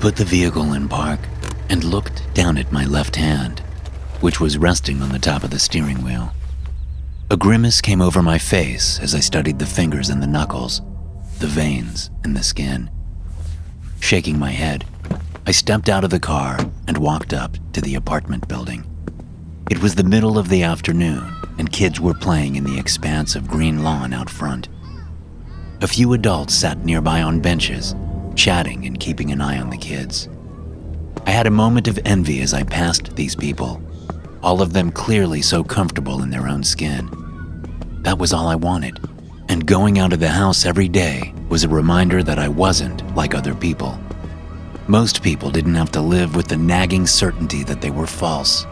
put the vehicle in park and looked down at my left hand, which was resting on the top of the steering wheel. A grimace came over my face as I studied the fingers and the knuckles, the veins and the skin. Shaking my head, I stepped out of the car and walked up to the apartment building. It was the middle of the afternoon, and kids were playing in the expanse of green lawn out front. A few adults sat nearby on benches, chatting and keeping an eye on the kids. I had a moment of envy as I passed these people, all of them clearly so comfortable in their own skin. That was all I wanted, and going out of the house every day was a reminder that I wasn't like other people. Most people didn't have to live with the nagging certainty that they were false,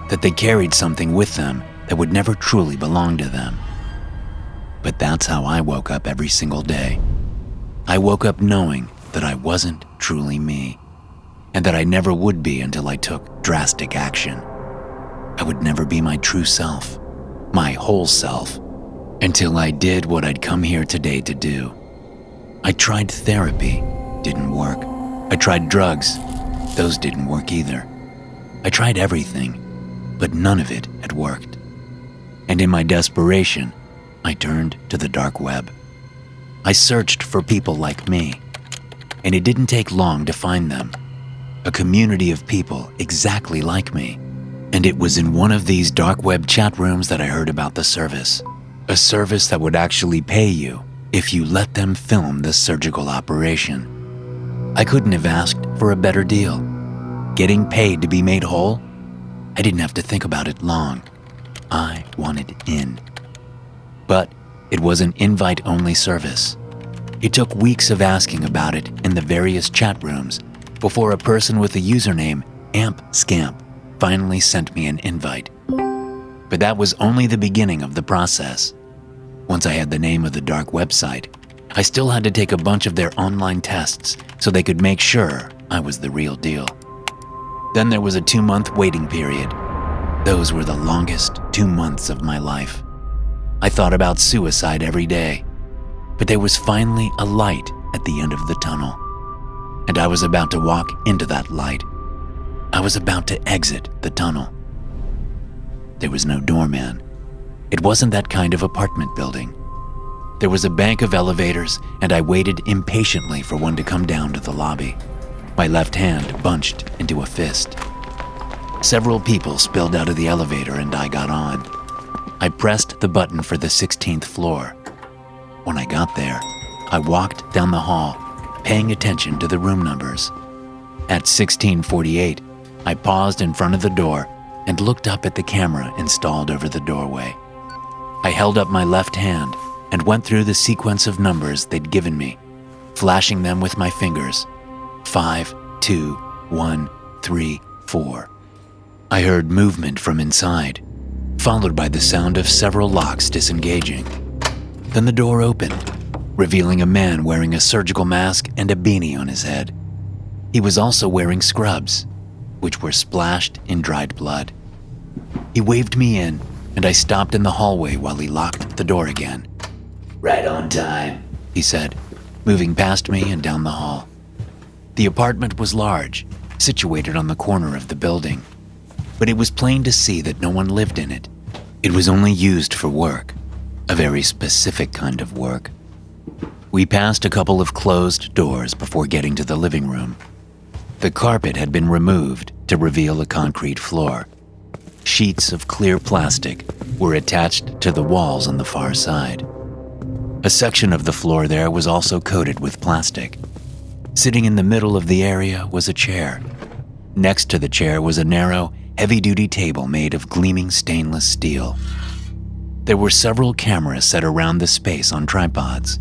that they carried something with them that would never truly belong to them. But that's how I woke up every single day. I woke up knowing that I wasn't truly me, and that I never would be until I took drastic action. I would never be my true self, my whole self, until I did what I'd come here today to do. I tried therapy, didn't work. I tried drugs, those didn't work either. I tried everything, but none of it had worked. And in my desperation, I turned to the dark web. I searched for people like me, and it didn't take long to find them. A community of people exactly like me. And it was in one of these dark web chat rooms that I heard about the service. A service that would actually pay you if you let them film the surgical operation. I couldn't have asked for a better deal. Getting paid to be made whole? I didn't have to think about it long. I wanted in. But it was an invite-only service. It took weeks of asking about it in the various chat rooms before a person with the username AmpScamp finally sent me an invite. But that was only the beginning of the process. Once I had the name of the dark website, I still had to take a bunch of their online tests so they could make sure I was the real deal. Then there was a 2-month waiting period. Those were the longest 2 months of my life. I thought about suicide every day, but there was finally a light at the end of the tunnel, and I was about to walk into that light. I was about to exit the tunnel. There was no doorman. It wasn't that kind of apartment building. There was a bank of elevators, and I waited impatiently for one to come down to the lobby, my left hand bunched into a fist. Several people spilled out of the elevator and I got on. I pressed the button for the 16th floor. When I got there, I walked down the hall, paying attention to the room numbers. At 1648, I paused in front of the door and looked up at the camera installed over the doorway. I held up my left hand and went through the sequence of numbers they'd given me, flashing them with my fingers. 5, 2, 1, 3, 4. I heard movement from inside, followed by the sound of several locks disengaging. Then the door opened, revealing a man wearing a surgical mask and a beanie on his head. He was also wearing scrubs, which were splashed in dried blood. He waved me in, and I stopped in the hallway while he locked the door again. "Right on time," he said, moving past me and down the hall. The apartment was large, situated on the corner of the building, but it was plain to see that no one lived in it. It was only used for work, a very specific kind of work. We passed a couple of closed doors before getting to the living room. The carpet had been removed to reveal a concrete floor. Sheets of clear plastic were attached to the walls on the far side. A section of the floor there was also coated with plastic. Sitting in the middle of the area was a chair. Next to the chair was a narrow, heavy-duty table made of gleaming stainless steel. There were several cameras set around the space on tripods.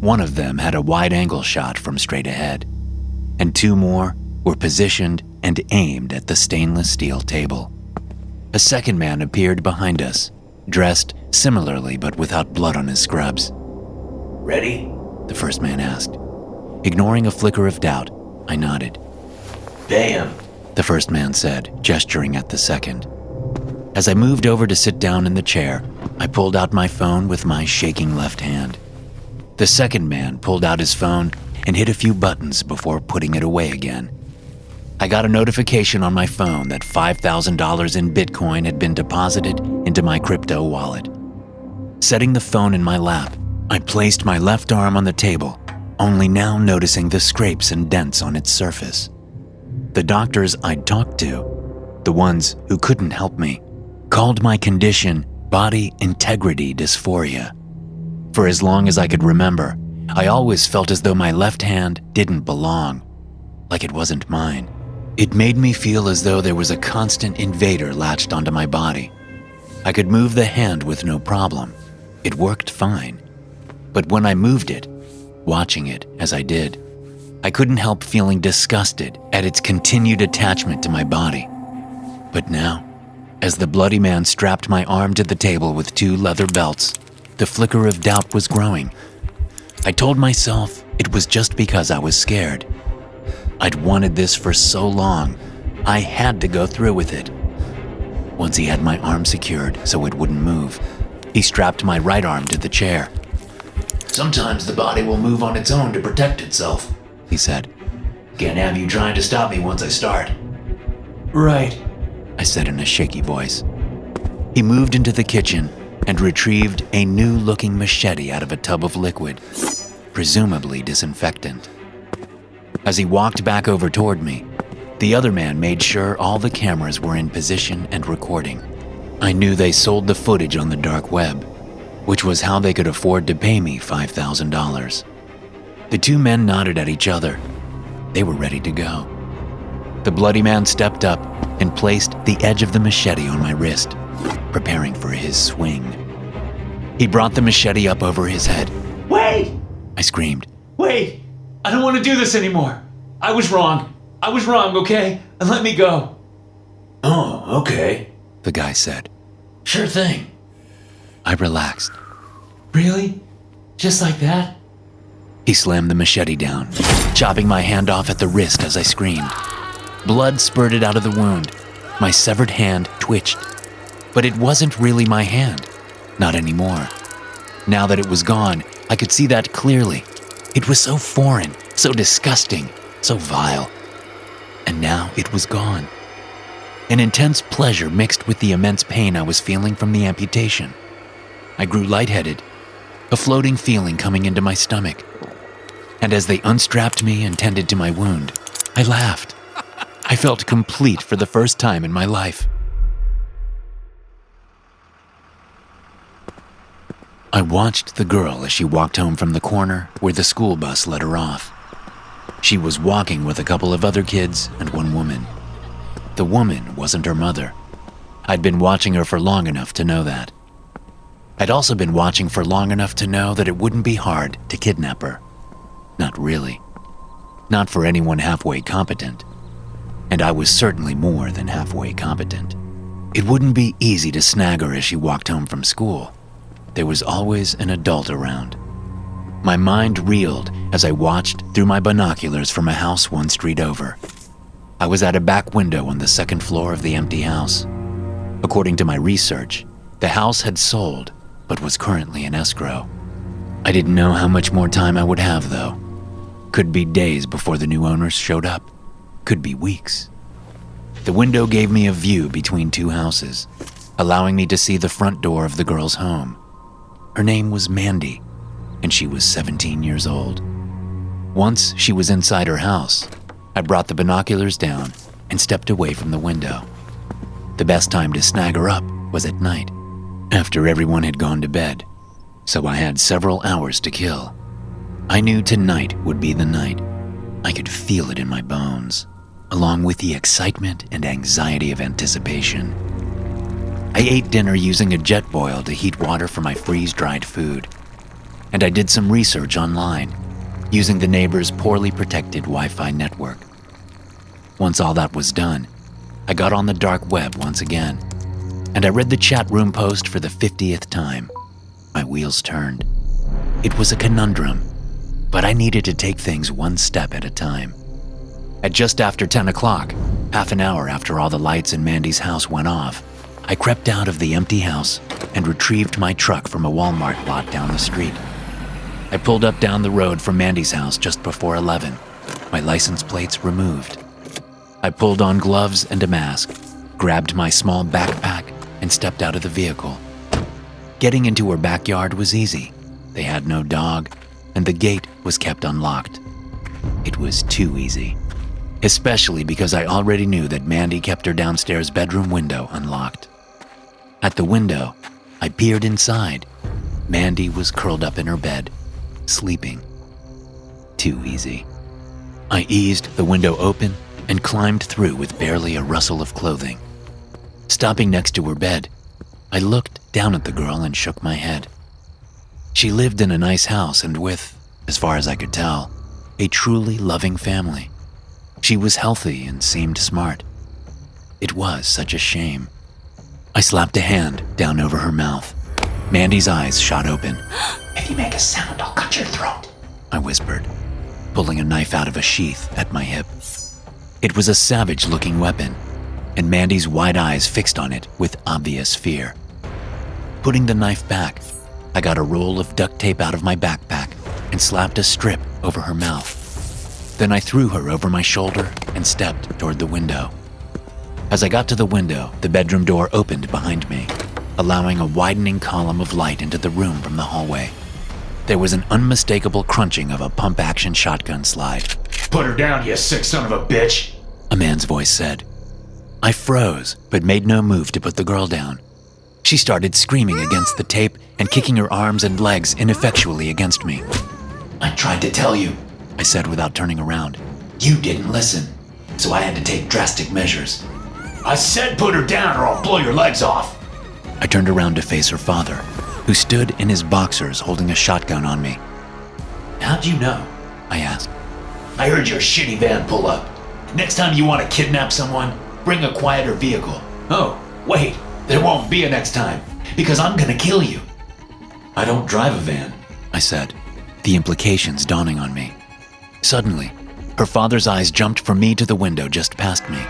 One of them had a wide-angle shot from straight ahead, and 2 more were positioned and aimed at the stainless steel table. A second man appeared behind us, dressed similarly but without blood on his scrubs. "Ready?" the first man asked. Ignoring a flicker of doubt, I nodded. "Pay him," the first man said, gesturing at the second. As I moved over to sit down in the chair, I pulled out my phone with my shaking left hand. The second man pulled out his phone and hit a few buttons before putting it away again. I got a notification on my phone that $5,000 in Bitcoin had been deposited into my crypto wallet. Setting the phone in my lap, I placed my left arm on the table, only now noticing the scrapes and dents on its surface. The doctors I'd talked to, the ones who couldn't help me, called my condition body integrity dysphoria. For as long as I could remember, I always felt as though my left hand didn't belong, like it wasn't mine. It made me feel as though there was a constant invader latched onto my body. I could move the hand with no problem. It worked fine. But when I moved it, watching it as I did, I couldn't help feeling disgusted at its continued attachment to my body. But now, as the bloody man strapped my arm to the table with 2 leather belts, the flicker of doubt was growing. I told myself it was just because I was scared. I'd wanted this for so long, I had to go through with it. Once he had my arm secured so it wouldn't move, he strapped my right arm to the chair. Sometimes the body will move on its own to protect itself, he said. Can't have you trying to stop me once I start. Right, I said in a shaky voice. He moved into the kitchen and retrieved a new-looking machete out of a tub of liquid, presumably disinfectant. As he walked back over toward me, the other man made sure all the cameras were in position and recording. I knew they sold the footage on the dark web, which was how they could afford to pay me $5,000. The 2 men nodded at each other. They were ready to go. The bloody man stepped up and placed the edge of the machete on my wrist, preparing for his swing. He brought the machete up over his head. Wait! I screamed. Wait! I don't want to do this anymore. I was wrong, okay? And let me go. Oh, okay. The guy said. Sure thing. I relaxed. Really? Just like that? He slammed the machete down, chopping my hand off at the wrist as I screamed. Blood spurted out of the wound. My severed hand twitched. But it wasn't really my hand. Not anymore. Now that it was gone, I could see that clearly. It was so foreign, so disgusting, so vile. And now it was gone. An intense pleasure mixed with the immense pain I was feeling from the amputation. I grew lightheaded, a floating feeling coming into my stomach. And as they unstrapped me and tended to my wound, I laughed. I felt complete for the first time in my life. I watched the girl as she walked home from the corner where the school bus let her off. She was walking with a couple of other kids and 1 woman. The woman wasn't her mother. I'd been watching her for long enough to know that. I'd also been watching for long enough to know that it wouldn't be hard to kidnap her. Not really. Not for anyone halfway competent. And I was certainly more than halfway competent. It wouldn't be easy to snag her as she walked home from school. There was always an adult around. My mind reeled as I watched through my binoculars from a house 1 street over. I was at a back window on the 2nd floor of the empty house. According to my research, the house had sold, but was currently in escrow. I didn't know how much more time I would have, though. Could be days before the new owners showed up. Could be weeks. The window gave me a view between 2 houses, allowing me to see the front door of the girl's home. Her name was Mandy, and she was 17 years old. Once she was inside her house, I brought the binoculars down and stepped away from the window. The best time to snag her up was at night, after everyone had gone to bed, so I had several hours to kill. I knew tonight would be the night. I could feel it in my bones, along with the excitement and anxiety of anticipation. I ate dinner using a jet boil to heat water for my freeze-dried food, and I did some research online, using the neighbor's poorly protected Wi-Fi network. Once all that was done, I got on the dark web once again, and I read the chat room post for the 50th time. My wheels turned. It was a conundrum, but I needed to take things 1 step at a time. At just after 10 o'clock, half an hour after all the lights in Mandy's house went off, I crept out of the empty house and retrieved my truck from a Walmart lot down the street. I I pulled up down the road from Mandy's house just before 11, my license plates removed. I pulled on gloves and a mask, grabbed my small backpack, and stepped out of the vehicle. Getting into her backyard was easy. They had no dog, and the gate was kept unlocked. It was too easy, especially because I already knew that Mandy kept her downstairs bedroom window unlocked. At the window, I peered inside. Mandy was curled up in her bed, sleeping. Too easy. I eased the window open and climbed through with barely a rustle of clothing. Stopping next to her bed, I looked down at the girl and shook my head. She lived in a nice house and with, as far as I could tell, a truly loving family. She was healthy and seemed smart. It was such a shame. I slapped a hand down over her mouth. Mandy's eyes shot open. If you make a sound, I'll cut your throat, I whispered, pulling a knife out of a sheath at my hip. It was a savage-looking weapon, and Mandy's wide eyes fixed on it with obvious fear. Putting the knife back, I got a roll of duct tape out of my backpack and slapped a strip over her mouth. Then I threw her over my shoulder and stepped toward the window. As I got to the window, the bedroom door opened behind me, allowing a widening column of light into the room from the hallway. There was an unmistakable crunching of a pump-action shotgun slide. Put her down, you sick son of a bitch, a man's voice said. I froze, but made no move to put the girl down. She started screaming against the tape and kicking her arms and legs ineffectually against me. I tried to tell you, I said without turning around. You didn't listen, so I had to take drastic measures. I said put her down or I'll blow your legs off. I turned around to face her father, who stood in his boxers holding a shotgun on me. How'd you know? I asked. I heard your shitty van pull up. Next time you want to kidnap someone, bring a quieter vehicle. Oh, wait, there won't be a next time, because I'm gonna kill you. I don't drive a van, I said, the implications dawning on me. Suddenly, her father's eyes jumped from me to the window just past me.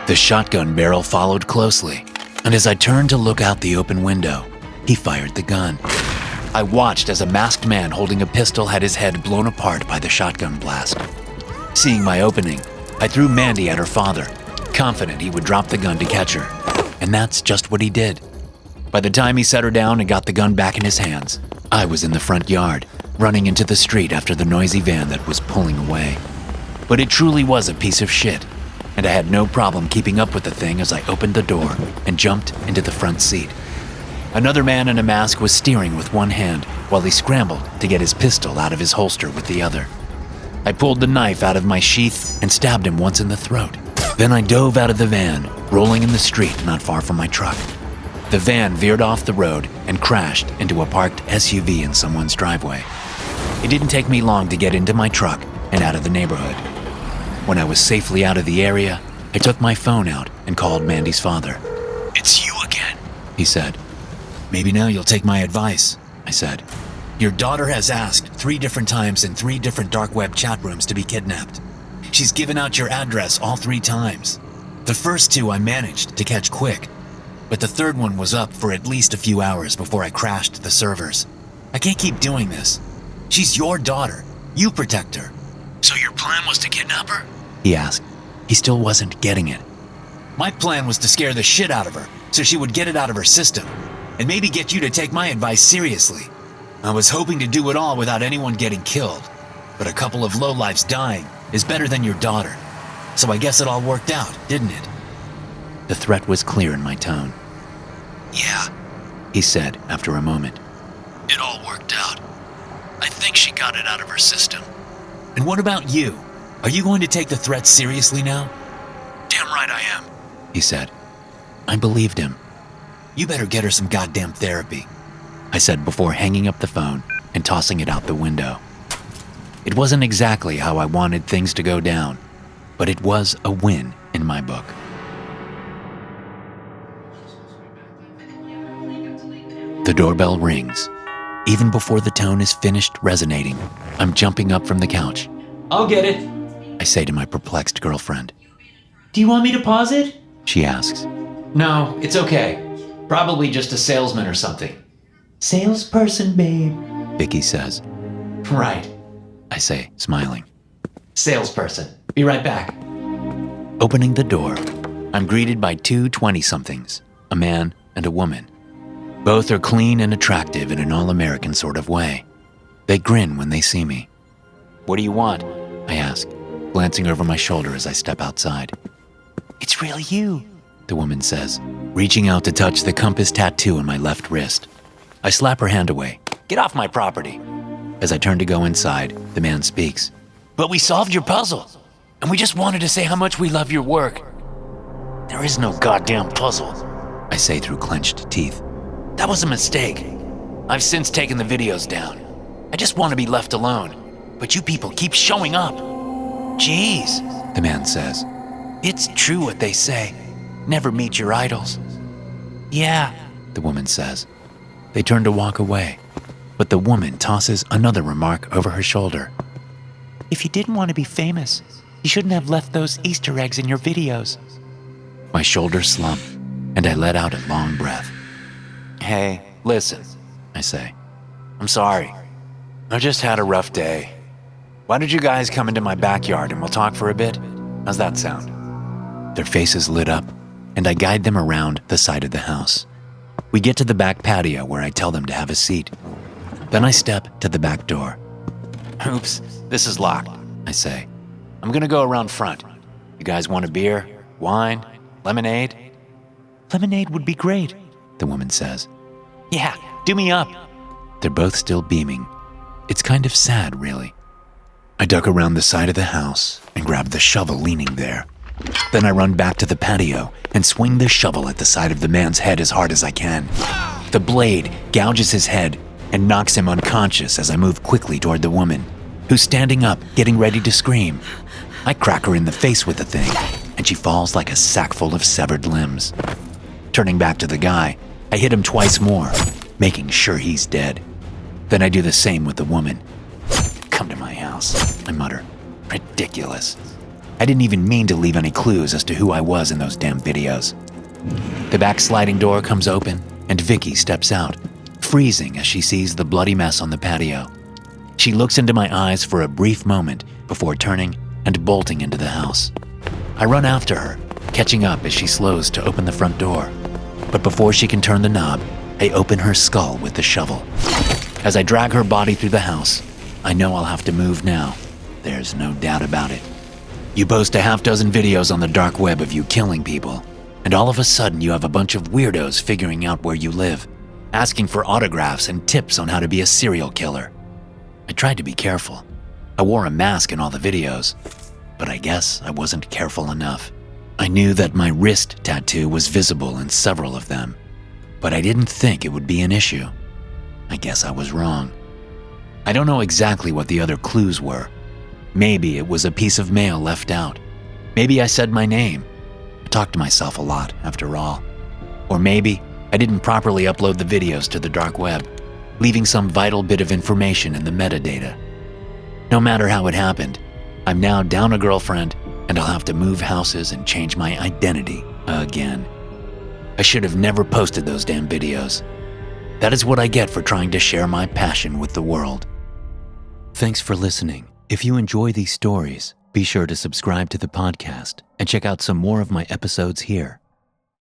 The shotgun barrel followed closely, and as I turned to look out the open window, he fired the gun. I watched as a masked man holding a pistol had his head blown apart by the shotgun blast. Seeing my opening, I threw Mandy at her father, confident he would drop the gun to catch her, and that's just what he did. By the time he set her down and got the gun back in his hands, I was in the front yard, running into the street after the noisy van that was pulling away. But it truly was a piece of shit, and I had no problem keeping up with the thing as I opened the door and jumped into the front seat. Another man in a mask was steering with one hand while he scrambled to get his pistol out of his holster with the other. I pulled the knife out of my sheath and stabbed him once in the throat. Then I dove out of the van, rolling in the street not far from my truck. The van veered off the road and crashed into a parked SUV in someone's driveway. It didn't take me long to get into my truck and out of the neighborhood. When I was safely out of the area, I took my phone out and called Mandy's father. It's you again, he said. Maybe now you'll take my advice, I said. Your daughter has asked 3 different times in 3 different dark web chat rooms to be kidnapped. She's given out your address all 3 times. The first 2 I managed to catch quick, but the third one was up for at least a few hours before I crashed the servers. I can't keep doing this. She's your daughter. You protect her. So your plan was to kidnap her? He asked. He still wasn't getting it. My plan was to scare the shit out of her so she would get it out of her system and maybe get you to take my advice seriously. I was hoping to do it all without anyone getting killed, but a couple of lowlifes dying is better than your daughter. So I guess it all worked out, didn't it? The threat was clear in my tone. Yeah, he said after a moment. It all worked out. I think she got it out of her system. And what about you? Are you going to take the threat seriously now? Damn right I am, he said. I believed him. You better get her some goddamn therapy, I said before hanging up the phone and tossing it out the window. It wasn't exactly how I wanted things to go down, but it was a win in my book. The doorbell rings. Even before the tone is finished resonating, I'm jumping up from the couch. I'll get it. I say to my perplexed girlfriend. Do you want me to pause it? She asks. No, it's okay. Probably just a salesman or something. Salesperson, babe, Vicky says. Right. I say, smiling. Salesperson. Be right back. Opening the door, I'm greeted by two 20-somethings, a man and a woman. Both are clean and attractive in an all-American sort of way. They grin when they see me. "What do you want?" I ask, glancing over my shoulder as I step outside. "It's really you," the woman says, reaching out to touch the compass tattoo on my left wrist. I slap her hand away. "Get off my property." As I turn to go inside, the man speaks. "But we solved your puzzle, and we just wanted to say how much we love your work." "There is no goddamn puzzle," I say through clenched teeth. "That was a mistake. I've since taken the videos down. I just want to be left alone, but you people keep showing up." "Jeez," the man says. "It's true what they say. Never meet your idols." "Yeah," the woman says. They turn to walk away, but the woman tosses another remark over her shoulder. "If you didn't want to be famous, you shouldn't have left those Easter eggs in your videos." My shoulders slump, and I let out a long breath. "Hey, listen," I say. "I'm sorry. I just had a rough day. Why don't you guys come into my backyard and we'll talk for a bit? How's that sound?" Their faces lit up, and I guide them around the side of the house. We get to the back patio where I tell them to have a seat. Then I step to the back door. "Oops, this is locked," I say. "I'm gonna go around front. You guys want a beer? Wine? Lemonade?" "Lemonade would be great," the woman says. "Yeah, do me up." They're both still beaming. It's kind of sad, really. I duck around the side of the house and grab the shovel leaning there. Then I run back to the patio and swing the shovel at the side of the man's head as hard as I can. The blade gouges his head and knocks him unconscious as I move quickly toward the woman, who's standing up, getting ready to scream. I crack her in the face with the thing, and she falls like a sack full of severed limbs. Turning back to the guy, I hit him twice more, making sure he's dead. Then I do the same with the woman. "Come to my house," I mutter. "Ridiculous. I didn't even mean to leave any clues as to who I was in those damn videos." The back sliding door comes open, and Vicky steps out, freezing as she sees the bloody mess on the patio. She looks into my eyes for a brief moment before turning and bolting into the house. I run after her, catching up as she slows to open the front door. But before she can turn the knob, I open her skull with the shovel. As I drag her body through the house, I know I'll have to move now. There's no doubt about it. You post a half dozen videos on the dark web of you killing people, and all of a sudden you have a bunch of weirdos figuring out where you live, asking for autographs and tips on how to be a serial killer. I tried to be careful. I wore a mask in all the videos, but I guess I wasn't careful enough. I knew that my wrist tattoo was visible in several of them, but I didn't think it would be an issue. I guess I was wrong. I don't know exactly what the other clues were. Maybe it was a piece of mail left out. Maybe I said my name. I talk to myself a lot, after all. Or maybe I didn't properly upload the videos to the dark web, leaving some vital bit of information in the metadata. No matter how it happened, I'm now down a girlfriend, and I'll have to move houses and change my identity again. I should have never posted those damn videos. That is what I get for trying to share my passion with the world. Thanks for listening. If you enjoy these stories, be sure to subscribe to the podcast and check out some more of my episodes here.